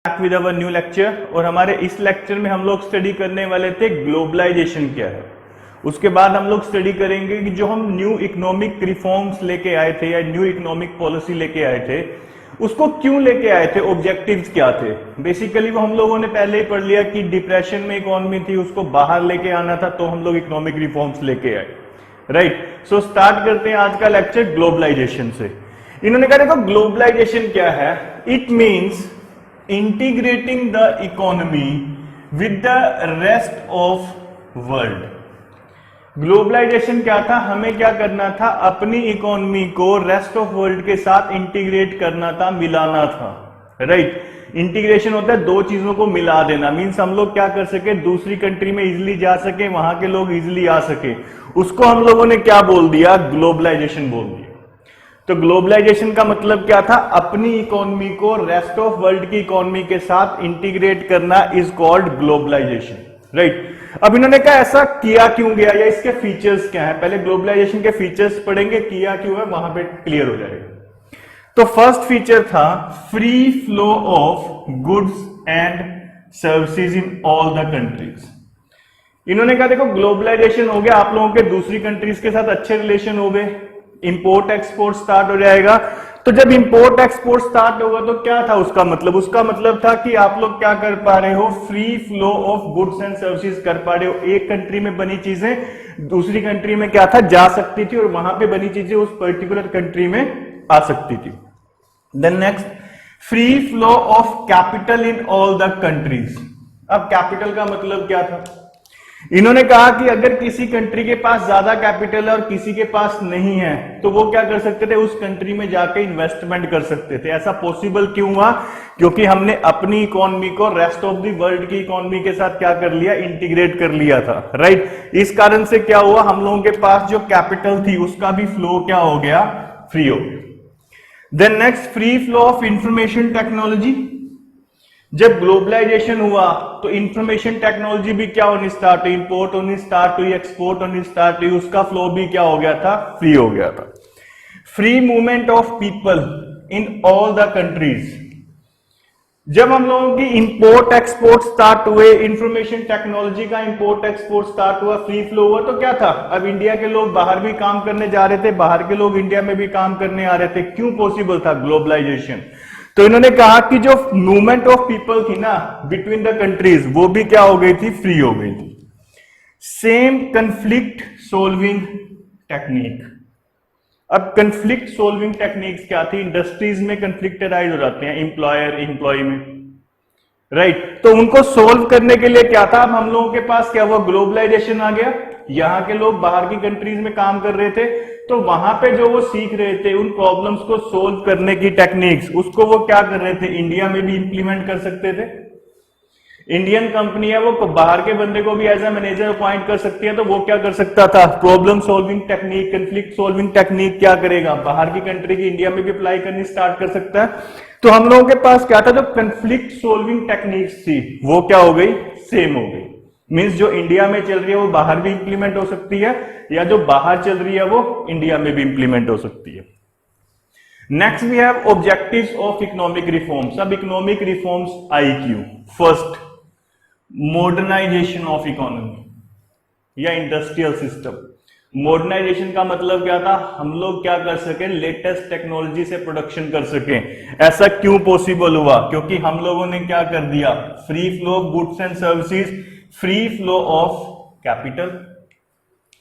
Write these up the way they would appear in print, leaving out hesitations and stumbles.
Back with our new lecture. और हमारे इस लेक्चर में हम लोग स्टडी करने वाले थे ग्लोबलाइजेशन क्या है। उसके बाद हम लोग स्टडी करेंगे कि जो हम न्यू इकोनॉमिक रिफॉर्म्स लेके आए थे या न्यू इकोनॉमिक पॉलिसी लेके आए थे उसको क्यों लेके आए थे, ऑब्जेक्टिव्स क्या थे। बेसिकली वो हम लोगों ने पहले ही पढ़ लिया कि डिप्रेशन में इकोनॉमी थी, उसको बाहर लेके आना था, तो हम लोग इकोनॉमिक रिफॉर्म्स लेके आए। राइट, सो स्टार्ट करते हैं आज का लेक्चर ग्लोबलाइजेशन से। इन्होंने कहा देखो ग्लोबलाइजेशन क्या है, it means integrating the economy with the rest of world. Globalisation क्या था, हमें क्या करना था, अपनी इकोनॉमी को रेस्ट ऑफ वर्ल्ड के साथ इंटीग्रेट करना था, मिलाना था। राइट, इंटीग्रेशन होता है दो चीजों को मिला देना, मींस हम लोग क्या कर सके, दूसरी कंट्री में इजिली जा सके, वहां के लोग इजिली आ सके, उसको हम लोगों ने क्या बोल दिया, ग्लोबलाइजेशन बोल दिया। तो ग्लोबलाइजेशन का मतलब क्या था, अपनी इकोनॉमी को रेस्ट ऑफ वर्ल्ड की इकोनॉमी के साथ इंटीग्रेट करना इज कॉल्ड ग्लोबलाइजेशन। राइट, अब इन्होंने कहा ऐसा किया क्यों गया या इसके फीचर्स क्या है। पहले ग्लोबलाइजेशन के फीचर्स पढ़ेंगे, किया क्यों है वहां पे क्लियर हो जाएगा। तो फर्स्ट फीचर था free flow of goods and services in all the countries. इन्होंने कहा देखो ग्लोबलाइजेशन हो गया, आप लोगों के दूसरी कंट्रीज के साथ अच्छे रिलेशन हो गए, इंपोर्ट एक्सपोर्ट स्टार्ट हो जाएगा। तो जब इंपोर्ट एक्सपोर्ट स्टार्ट होगा तो क्या था उसका मतलब, उसका मतलब था कि आप लोग क्या कर पा रहे हो, free flow of goods and services कर पा रहे हो। एक कंट्री में बनी चीजें दूसरी कंट्री में क्या था, जा सकती थी, और वहां पे बनी चीजें उस पर्टिकुलर कंट्री में आ सकती थी। Then next, free flow of capital in all the countries. अब कैपिटल का मतलब क्या था, इन्होंने कहा कि अगर किसी कंट्री के पास ज्यादा कैपिटल है और किसी के पास नहीं है तो वो क्या कर सकते थे, उस कंट्री में जाके इन्वेस्टमेंट कर सकते थे। ऐसा पॉसिबल क्यों हुआ, क्योंकि हमने अपनी इकोनॉमी को रेस्ट ऑफ द वर्ल्ड की इकोनॉमी के साथ क्या कर लिया, इंटीग्रेट कर लिया था। राइट, इस कारण से क्या हुआ, हम लोगों के पास जो कैपिटल थी उसका भी फ्लो क्या हो गया, फ्री हो गया। Then next, free flow of information technology. जब ग्लोबलाइजेशन हुआ तो इंफॉर्मेशन टेक्नोलॉजी भी क्या होनी स्टार्ट हुई, इंपोर्ट होनी स्टार्ट हुई, एक्सपोर्ट होनी स्टार्ट हुई, उसका फ्लो भी क्या हो गया था, फ्री हो गया था। Free movement of people in all the countries. जब हम लोगों की इंपोर्ट एक्सपोर्ट स्टार्ट हुए, इंफॉर्मेशन टेक्नोलॉजी का इंपोर्ट एक्सपोर्ट स्टार्ट हुआ, फ्री फ्लो हुआ, तो क्या था, अब इंडिया के लोग बाहर भी काम करने जा रहे थे, बाहर के लोग इंडिया में भी काम करने आ रहे थे। क्यों पॉसिबल था ग्लोबलाइजेशन, तो इन्होंने कहा कि जो मूवमेंट ऑफ पीपल थी ना बिटवीन द कंट्रीज वो भी क्या हो गई थी, फ्री हो गई थी। Same conflict solving technique. अब कंफ्लिक्ट सोल्विंग टेक्निक्स क्या थी, इंडस्ट्रीज में कंफ्लिक्ट अराइज हो जाते हैं एम्प्लॉयर एम्प्लॉय में। राइट, तो उनको सोल्व करने के लिए क्या था, अब हम लोगों के पास क्या हुआ, ग्लोबलाइजेशन आ गया, यहां के लोग बाहर की कंट्रीज में काम कर रहे थे, तो वहां पे जो वो सीख रहे थे उन प्रॉब्लम्स को सोल्व करने की टेक्निक्स, उसको वो क्या कर रहे थे, इंडिया में भी इंप्लीमेंट कर सकते थे। इंडियन कंपनी है, वो बाहर के बंदे को भी एज ए मैनेजर अपॉइंट कर सकती है, तो वो क्या कर सकता था, problem solving technique, conflict solving technique क्या करेगा, बाहर की कंट्री की इंडिया में भी अप्लाई करनी स्टार्ट कर सकता है। तो हम लोगों के पास क्या था, जो कंफ्लिक्ट सॉल्विंग टेक्निक्स थी वो क्या हो गई, सेम हो गई। मींस जो इंडिया में चल रही है वो बाहर भी इंप्लीमेंट हो सकती है, या जो बाहर चल रही है वो इंडिया में भी इंप्लीमेंट हो सकती है। Next we have objectives of economic reforms. अब इकोनॉमिक रिफॉर्म्स आई क्यों, फर्स्ट मॉडर्नाइजेशन ऑफ इकोनॉमी या इंडस्ट्रियल सिस्टम। मॉडर्नाइजेशन का मतलब क्या था, हम लोग क्या कर सके, लेटेस्ट टेक्नोलॉजी से प्रोडक्शन कर सके। ऐसा क्यों पॉसिबल हुआ, क्योंकि हम लोगों ने क्या कर दिया, free flow of goods and services, free flow of capital.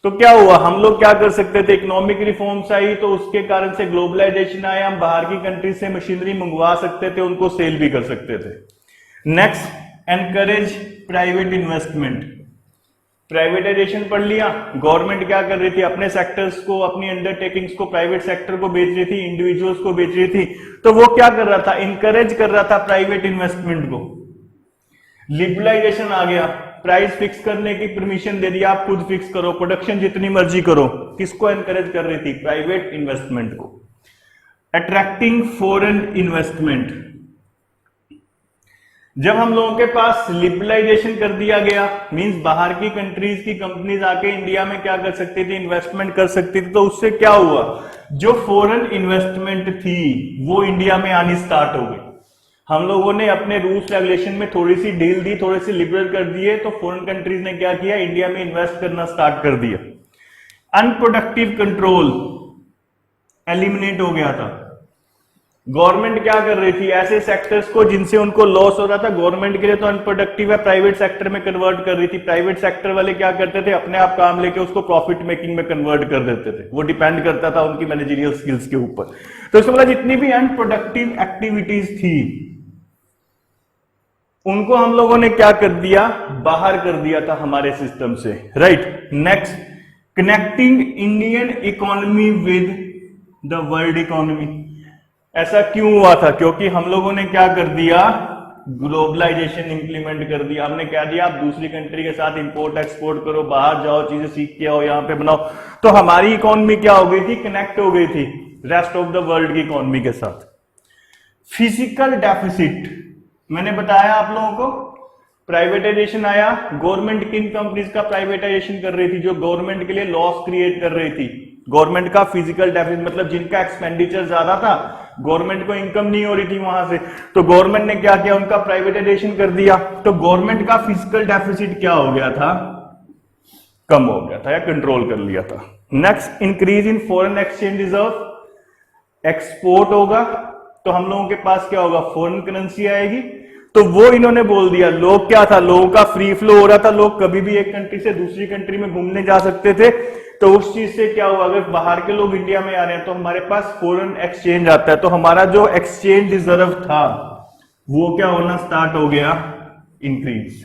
तो क्या हुआ, हम लोग क्या कर सकते थे, इकोनॉमिक रिफॉर्म्स आई तो उसके कारण से ग्लोबलाइजेशन आया, हम बाहर की कंट्री से मशीनरी मंगवा सकते थे, उनको सेल भी कर सकते थे। Next, encourage private investment. Privatisation पढ़ लिया, गवर्नमेंट क्या कर रही थी, अपने सेक्टर्स को, अपनी अंडरटेकिंग्स को प्राइवेट सेक्टर को बेच रही थी, इंडिविजुअल्स को बेच रही थी, तो वो क्या कर रहा था, इनकरेज कर रहा था प्राइवेट इन्वेस्टमेंट को। लिबरलाइजेशन आ गया, प्राइस फिक्स करने की परमिशन दे दिया, आप खुद फिक्स करो, प्रोडक्शन जितनी मर्जी करो। किसको एनकरेज कर रही थी, प्राइवेट इन्वेस्टमेंट को। Attracting foreign investment. जब हम लोगों के पास लिबरलाइजेशन कर दिया गया, मींस बाहर की कंट्रीज की कंपनीज आके इंडिया में क्या कर सकती थी, इन्वेस्टमेंट कर सकती थी, तो उससे क्या हुआ, जो फॉरेन इन्वेस्टमेंट थी वो इंडिया में आनी स्टार्ट हो गई। हम लोगों ने अपने रूल्स रेगुलेशन में थोड़ी सी ढील दी, थोड़ी सी लिबरल कर दिए, तो फॉरेन कंट्रीज ने क्या किया, इंडिया में इन्वेस्ट करना स्टार्ट कर दिया। अनप्रोडक्टिव कंट्रोल एलिमिनेट हो गया था। गवर्नमेंट क्या कर रही थी, ऐसे सेक्टर्स को जिनसे उनको लॉस हो रहा था, गवर्नमेंट के लिए तो अनप्रोडक्टिव है, प्राइवेट सेक्टर में कन्वर्ट कर रही थी। प्राइवेट सेक्टर वाले क्या करते थे, अपने आप काम लेके उसको प्रॉफिट मेकिंग में कन्वर्ट कर देते थे। वो डिपेंड करता था उनकी मैनेजरियल स्किल्स के ऊपर। तो इसमें मतलब जितनी भी अनप्रोडक्टिव एक्टिविटीज थी उनको हम लोगों ने क्या कर दिया, बाहर कर दिया था हमारे सिस्टम से, right. Next, connecting Indian economy with the world economy. ऐसा क्यों हुआ था, क्योंकि हम लोगों ने क्या कर दिया, ग्लोबलाइजेशन इंप्लीमेंट कर दिया। हमने क्या दिया, आप दूसरी कंट्री के साथ इंपोर्ट एक्सपोर्ट करो, बाहर जाओ, चीजें सीख के आओ, यहां पे बनाओ। तो हमारी इकोनॉमी क्या हो गई थी, कनेक्ट हो गई थी रेस्ट ऑफ द वर्ल्ड की इकोनॉमी के साथ। फिजिकल डेफिसिट, मैंने बताया आप लोगों को, प्राइवेटाइजेशन आया, गवर्नमेंट किन कंपनीज का प्राइवेटाइजेशन कर रही थी, जो गवर्नमेंट के लिए लॉस क्रिएट कर रही थी। गवर्नमेंट का फिजिकल डेफिसिट मतलब जिनका एक्सपेंडिचर ज्यादा था, गवर्नमेंट को इनकम नहीं हो रही थी वहां से, तो गवर्नमेंट ने क्या किया, उनका प्राइवेटाइजेशन कर दिया। तो गवर्नमेंट का फिजिकल डेफिसिट क्या हो गया था, कम हो गया था या कंट्रोल कर लिया था। Next, increase in foreign exchange reserve, export होगा तो हम लोगों के पास क्या होगा, फॉरेन करेंसी आएगी। तो वो इन्होंने बोल दिया, लोग क्या था, लोगों का फ्री फ्लो हो रहा था, लोग कभी भी एक कंट्री से दूसरी कंट्री में घूमने जा सकते थे। तो उस चीज से क्या हुआ, अगर बाहर के लोग इंडिया में आ रहे हैं तो हमारे पास फॉरेन एक्सचेंज आता है, तो हमारा जो एक्सचेंज रिजर्व था वो क्या होना स्टार्ट हो गया, increase.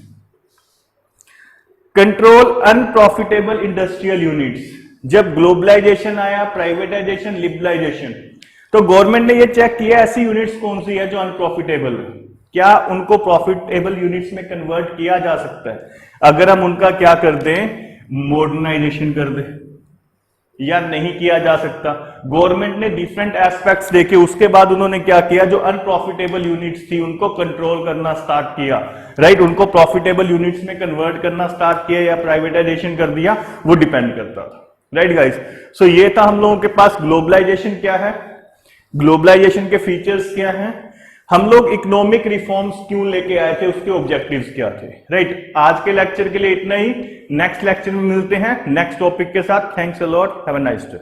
Control unprofitable industrial units, जब ग्लोबलाइजेशन आया, प्राइवेटाइजेशन, लिबरलाइजेशन, तो गवर्नमेंट ने ये चेक किया ऐसी यूनिट्स कौन सी है जो अनप्रॉफिटेबल है, क्या उनको प्रॉफिटेबल यूनिट्स में कन्वर्ट किया जा सकता है। अगर हम उनका क्या कर दें, मॉडर्नाइजेशन कर दें, या नहीं किया जा सकता। गवर्नमेंट ने डिफरेंट एस्पेक्ट्स देखे, उसके बाद उन्होंने क्या किया, जो अनप्रॉफिटेबल यूनिट्स थी उनको कंट्रोल करना स्टार्ट किया, राइट। उनको प्रॉफिटेबल यूनिट्स में कन्वर्ट करना स्टार्ट किया या प्राइवेटाइजेशन कर दिया, वो डिपेंड करता था, राइट गाइस। सो ये था हम लोगों के पास ग्लोबलाइजेशन क्या है, ग्लोबलाइजेशन के फीचर्स क्या हैं, हम लोग इकोनॉमिक रिफॉर्म्स क्यों लेके आए थे, उसके ऑब्जेक्टिव्स क्या थे, राइट। आज के लेक्चर के लिए इतना ही, नेक्स्ट लेक्चर में मिलते हैं नेक्स्ट टॉपिक के साथ। Thanks a lot, have a nice day.